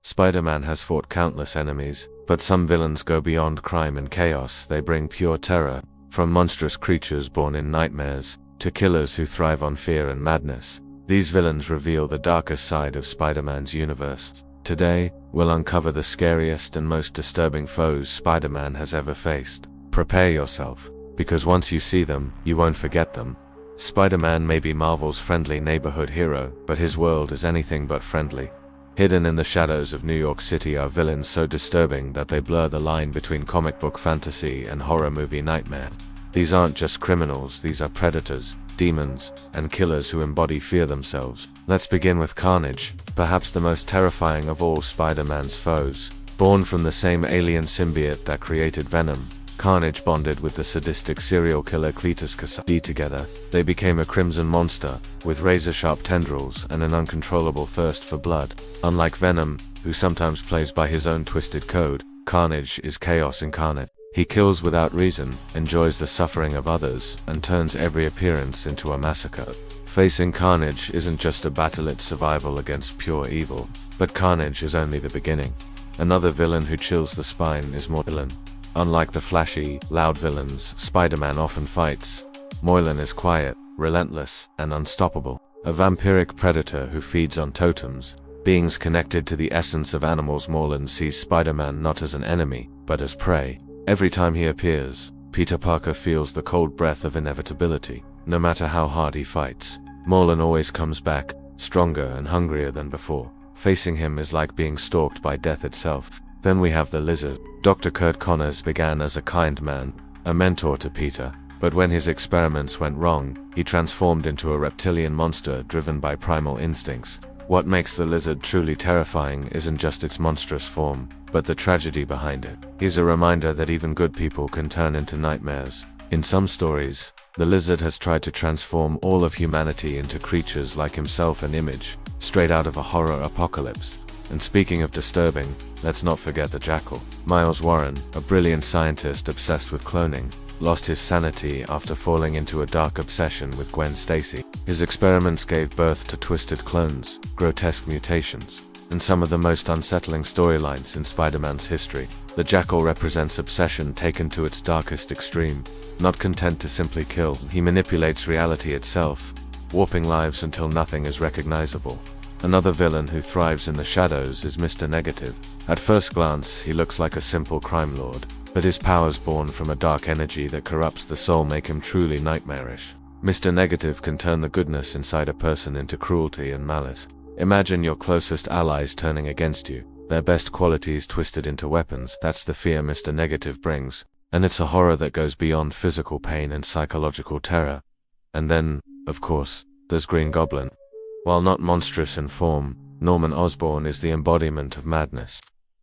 Spider-Man has fought countless enemies, but some villains go beyond crime and chaos. They bring pure terror, from monstrous creatures born in nightmares, to killers who thrive on fear and madness. These villains reveal the darkest side of Spider-Man's universe. Today, we'll uncover the scariest and most disturbing foes Spider-Man has ever faced. Prepare yourself, because once you see them, you won't forget them. Spider-Man may be Marvel's friendly neighborhood hero, but his world is anything but friendly. Hidden in the shadows of New York City are villains so disturbing that they blur the line between comic book fantasy and horror movie nightmare. These aren't just criminals, these are predators, demons, and killers who embody fear themselves. Let's begin with Carnage, perhaps the most terrifying of all Spider-Man's foes. Born from the same alien symbiote that created Venom, Carnage bonded with the sadistic serial killer Cletus Kasady. Together, they became a crimson monster, with razor-sharp tendrils and an uncontrollable thirst for blood. Unlike Venom, who sometimes plays by his own twisted code, Carnage is chaos incarnate. He kills without reason, enjoys the suffering of others, and turns every appearance into a massacre. Facing Carnage isn't just a battle, it's survival against pure evil. But Carnage is only the beginning. Another villain who chills the spine is Morlun. Unlike the flashy, loud villains Spider-Man often fights, Morlun is quiet, relentless, and unstoppable. A vampiric predator who feeds on totems, beings connected to the essence of animals. Morlun sees Spider-Man not as an enemy, but as prey. Every time he appears, Peter Parker feels the cold breath of inevitability. No matter how hard he fights, Morlun always comes back, stronger and hungrier than before. Facing him is like being stalked by death itself. Then we have the Lizard. Dr. Kurt Connors began as a kind man, a mentor to Peter, but when his experiments went wrong, he transformed into a reptilian monster driven by primal instincts. What makes the Lizard truly terrifying isn't just its monstrous form, but the tragedy behind it. He's a reminder that even good people can turn into nightmares. In some stories, the Lizard has tried to transform all of humanity into creatures like himself, an image straight out of a horror apocalypse. And speaking of disturbing, let's not forget the Jackal. Miles Warren, a brilliant scientist obsessed with cloning, lost his sanity after falling into a dark obsession with Gwen Stacy. His experiments gave birth to twisted clones, grotesque mutations, and some of the most unsettling storylines in Spider-Man's history. The Jackal represents obsession taken to its darkest extreme. Not content to simply kill, he manipulates reality itself, warping lives until nothing is recognizable. Another villain who thrives in the shadows is Mr. Negative. At first glance, he looks like a simple crime lord, but his powers born from a dark energy that corrupts the soul make him truly nightmarish. Mr. Negative can turn the goodness inside a person into cruelty and malice. Imagine your closest allies turning against you, their best qualities twisted into weapons. That's the fear Mr. Negative brings, and it's a horror that goes beyond physical pain and psychological terror. And then, of course, there's Green Goblin. While not monstrous in form, Norman Osborn is the embodiment of madness.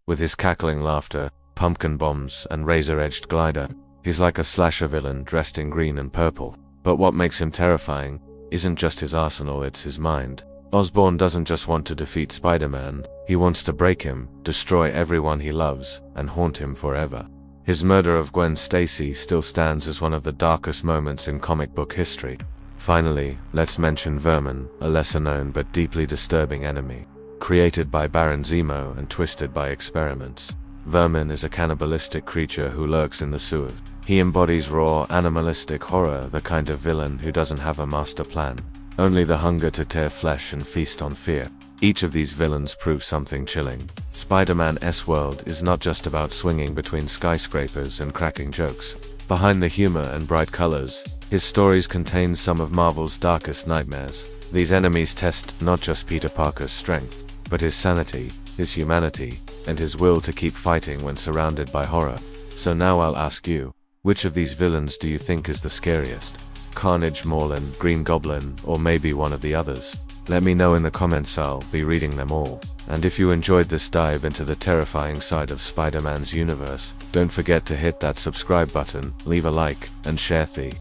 With his cackling laughter, pumpkin bombs, and razor-edged glider, he's like a slasher villain dressed in green and purple. But what makes him terrifying isn't just his arsenal, it's his mind. Osborn doesn't just want to defeat Spider-Man, he wants to break him, destroy everyone he loves, and haunt him forever. His murder of Gwen Stacy still stands as one of the darkest moments in comic book history. Finally, let's mention Vermin, a lesser-known but deeply disturbing enemy. Created by Baron Zemo and twisted by experiments, Vermin is a cannibalistic creature who lurks in the sewers. He embodies raw, animalistic horror, the kind of villain who doesn't have a master plan, only the hunger to tear flesh and feast on fear. Each of these villains proves something chilling. Spider-Man's world is not just about swinging between skyscrapers and cracking jokes. Behind the humor and bright colors, his stories contain some of Marvel's darkest nightmares. These enemies test not just Peter Parker's strength, but his sanity, his humanity, and his will to keep fighting when surrounded by horror. So now I'll ask you, which of these villains do you think is the scariest? Carnage, Morlun, Green Goblin, or maybe one of the others? Let me know in the comments, I'll be reading them all. And if you enjoyed this dive into the terrifying side of Spider-Man's universe, don't forget to hit that subscribe button, leave a like, and share the.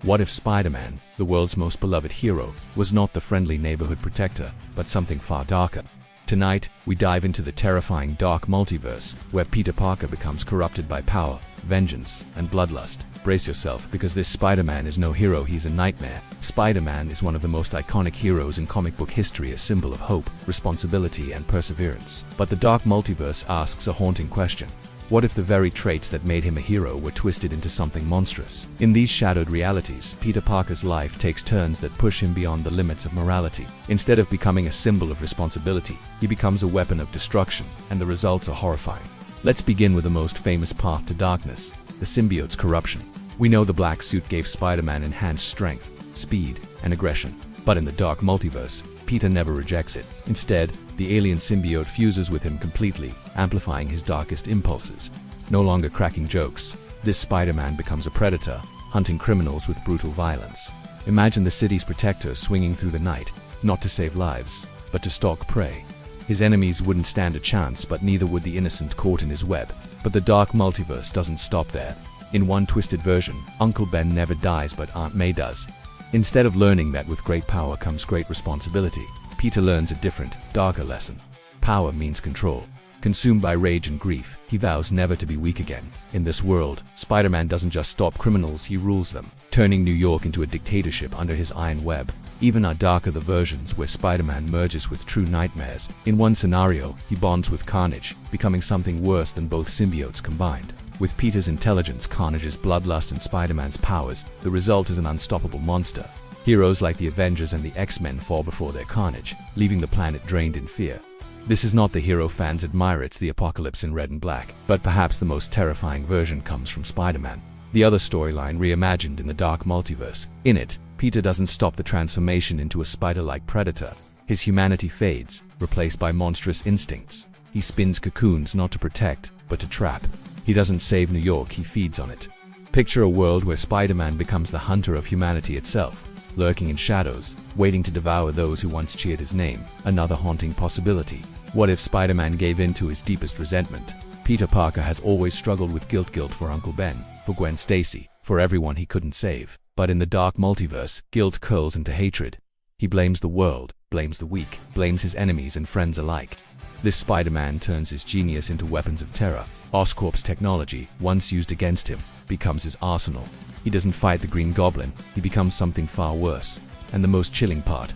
What if Spider-Man, the world's most beloved hero, was not the friendly neighborhood protector, but something far darker? Tonight, we dive into the terrifying Dark Multiverse, where Peter Parker becomes corrupted by power, vengeance, and bloodlust. Brace yourself, because this Spider-Man is no hero, he's a nightmare. Spider-Man is one of the most iconic heroes in comic book history, a symbol of hope, responsibility, and perseverance. But the Dark Multiverse asks a haunting question. What if the very traits that made him a hero were twisted into something monstrous? In these shadowed realities, Peter Parker's life takes turns that push him beyond the limits of morality. Instead of becoming a symbol of responsibility, he becomes a weapon of destruction, and the results are horrifying. Let's begin with the most famous path to darkness, the symbiote's corruption. We know the black suit gave Spider-Man enhanced strength, speed, and aggression. But in the Dark Multiverse, Peter never rejects it. Instead, the alien symbiote fuses with him completely, amplifying his darkest impulses. No longer cracking jokes, this Spider-Man becomes a predator, hunting criminals with brutal violence. Imagine the city's protector swinging through the night, not to save lives, but to stalk prey. His enemies wouldn't stand a chance, but neither would the innocent caught in his web. But the Dark Multiverse doesn't stop there. In one twisted version, Uncle Ben never dies, but Aunt May does. Instead of learning that with great power comes great responsibility, Peter learns a different, darker lesson. Power means control. Consumed by rage and grief, he vows never to be weak again. In this world, Spider-Man doesn't just stop criminals, he rules them, turning New York into a dictatorship under his iron web. Even are darker the versions where Spider-Man merges with true nightmares. In one scenario, he bonds with Carnage, becoming something worse than both symbiotes combined. With Peter's intelligence, Carnage's bloodlust, and Spider-Man's powers, the result is an unstoppable monster. Heroes like the Avengers and the X-Men fall before their carnage, leaving the planet drained in fear. This is not the hero fans admire, it's the apocalypse in red and black. But perhaps the most terrifying version comes from Spider-Man, the other storyline reimagined in the Dark Multiverse. In it, Peter doesn't stop the transformation into a spider-like predator. His humanity fades, replaced by monstrous instincts. He spins cocoons not to protect, but to trap. He doesn't save New York, he feeds on it. Picture a world where Spider-Man becomes the hunter of humanity itself, lurking in shadows, waiting to devour those who once cheered his name. Another haunting possibility. What if Spider-Man gave in to his deepest resentment? Peter Parker has always struggled with guilt for Uncle Ben, for Gwen Stacy, for everyone he couldn't save. But in the Dark Multiverse, guilt curls into hatred. He blames the world, blames the weak, blames his enemies and friends alike. This Spider-Man turns his genius into weapons of terror. Oscorp's technology, once used against him, becomes his arsenal. He doesn't fight the Green Goblin, he becomes something far worse. And the most chilling part,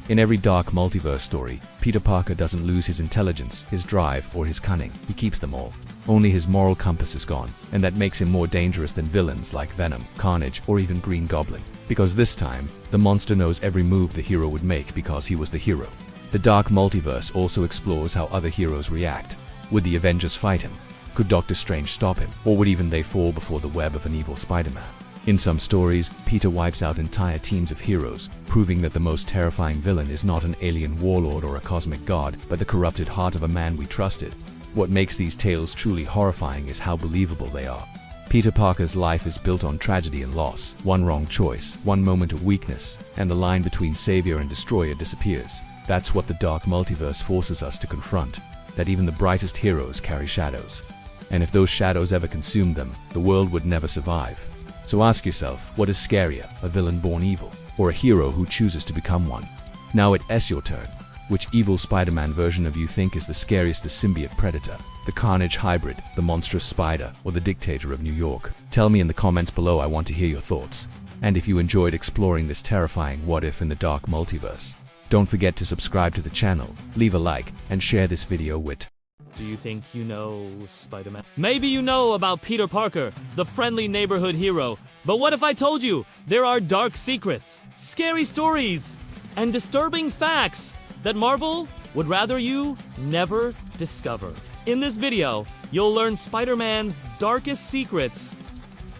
in every Dark Multiverse story, Peter Parker doesn't lose his intelligence, his drive, or his cunning. He keeps them all. Only his moral compass is gone, and that makes him more dangerous than villains like Venom, Carnage, or even Green Goblin. Because this time, the monster knows every move the hero would make because he was the hero. The Dark Multiverse also explores how other heroes react. Would the Avengers fight him? Could Doctor Strange stop him? Or would even they fall before the web of an evil Spider-Man? In some stories, Peter wipes out entire teams of heroes, proving that the most terrifying villain is not an alien warlord or a cosmic god, but the corrupted heart of a man we trusted. What makes these tales truly horrifying is how believable they are. Peter Parker's life is built on tragedy and loss. One wrong choice, one moment of weakness, and the line between savior and destroyer disappears. That's what the Dark Multiverse forces us to confront, that even the brightest heroes carry shadows. And if those shadows ever consumed them, the world would never survive. So ask yourself, what is scarier, a villain born evil, or a hero who chooses to become one? Now it's your turn. Which evil Spider-Man version of you think is the scariest, the symbiote predator, the Carnage hybrid, the monstrous spider, or the dictator of New York? Tell me in the comments below, I want to hear your thoughts. And if you enjoyed exploring this terrifying what if in the Dark Multiverse, don't forget to subscribe to the channel, leave a like, and share this video with. Do you think you know Spider-Man? Maybe you know about Peter Parker, the friendly neighborhood hero. But what if I told you there are dark secrets, scary stories, and disturbing facts that Marvel would rather you never discover? In this video, you'll learn Spider-Man's darkest secrets,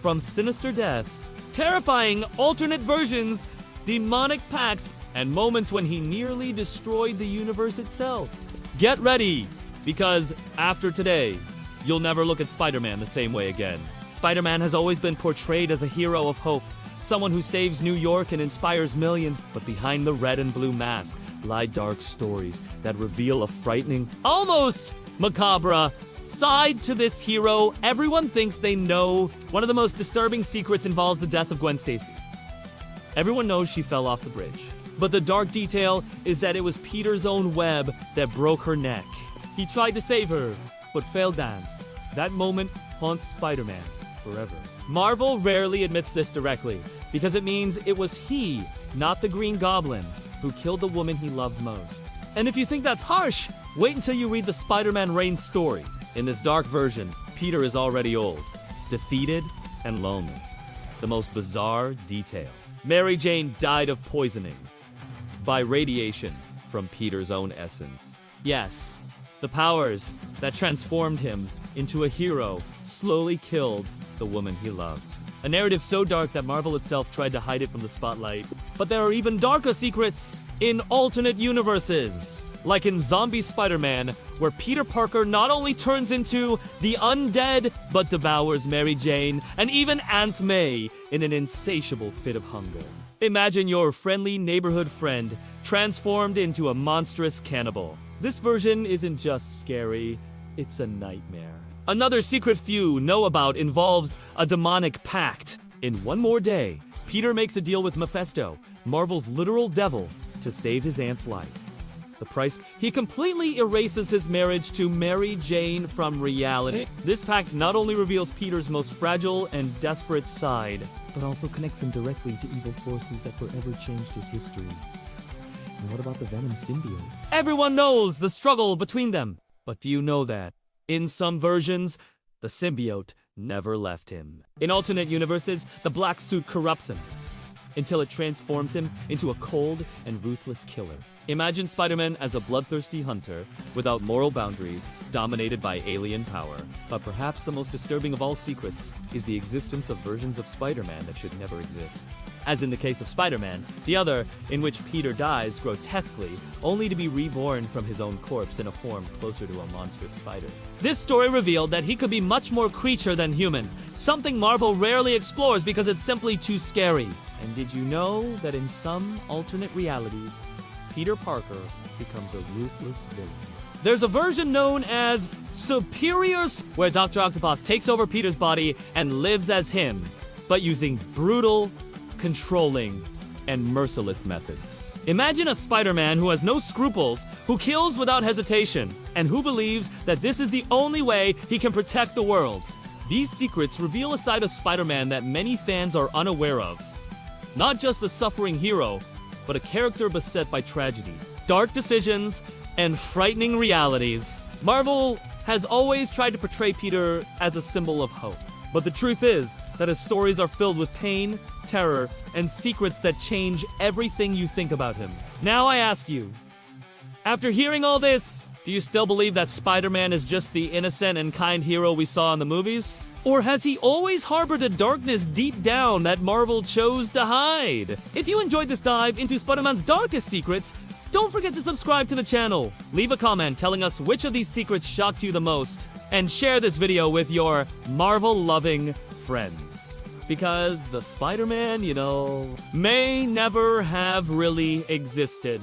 from sinister deaths, terrifying alternate versions, demonic pacts, and moments when he nearly destroyed the universe itself. Get ready! Because after today, you'll never look at Spider-Man the same way again. Spider-Man has always been portrayed as a hero of hope, someone who saves New York and inspires millions. But behind the red and blue mask lie dark stories that reveal a frightening, almost macabre side to this hero. Everyone thinks they know. One of the most disturbing secrets involves the death of Gwen Stacy. Everyone knows she fell off the bridge. But the dark detail is that it was Peter's own web that broke her neck. He tried to save her, but failed down. That moment haunts Spider-Man forever. Marvel rarely admits this directly, because it means it was he, not the Green Goblin, who killed the woman he loved most. And if you think that's harsh, wait until you read the Spider-Man Reign story. In this dark version, Peter is already old, defeated, and lonely. The most bizarre detail. Mary Jane died of poisoning by radiation from Peter's own essence. Yes, the powers that transformed him into a hero slowly killed the woman he loved. A narrative so dark that Marvel itself tried to hide it from the spotlight. But there are even darker secrets in alternate universes. Like in Zombie Spider-Man, where Peter Parker not only turns into the undead, but devours Mary Jane and even Aunt May in an insatiable fit of hunger. Imagine your friendly neighborhood friend transformed into a monstrous cannibal. This version isn't just scary, it's a nightmare. Another secret few know about involves a demonic pact. In One More Day, Peter makes a deal with Mephisto, Marvel's literal devil, to save his aunt's life. The price? He completely erases his marriage to Mary Jane from reality. This pact not only reveals Peter's most fragile and desperate side, but also connects him directly to evil forces that forever changed his history. And what about the Venom symbiote? Everyone knows the struggle between them, but few know that, in some versions, the symbiote never left him. In alternate universes, the black suit corrupts him, until it transforms him into a cold and ruthless killer. Imagine Spider-Man as a bloodthirsty hunter, without moral boundaries, dominated by alien power. But perhaps the most disturbing of all secrets is the existence of versions of Spider-Man that should never exist. As in the case of Spider-Man, the other, in which Peter dies grotesquely, only to be reborn from his own corpse in a form closer to a monstrous spider. This story revealed that he could be much more creature than human, something Marvel rarely explores because it's simply too scary. And did you know that in some alternate realities, Peter Parker becomes a ruthless villain? There's a version known as Superior, where Dr. Octopus takes over Peter's body and lives as him, but using brutal, controlling, and merciless methods. Imagine a Spider-Man who has no scruples, who kills without hesitation, and who believes that this is the only way he can protect the world. These secrets reveal a side of Spider-Man that many fans are unaware of. Not just a suffering hero, but a character beset by tragedy, dark decisions, and frightening realities. Marvel has always tried to portray Peter as a symbol of hope. But the truth is that his stories are filled with pain, terror, and secrets that change everything you think about him. Now I ask you, after hearing all this, do you still believe that Spider-Man is just the innocent and kind hero we saw in the movies? Or has he always harbored a darkness deep down that Marvel chose to hide? If you enjoyed this dive into Spider-Man's darkest secrets, don't forget to subscribe to the channel. Leave a comment telling us which of these secrets shocked you the most. And share this video with your Marvel-loving friends. Because the Spider-Man, may never have really existed.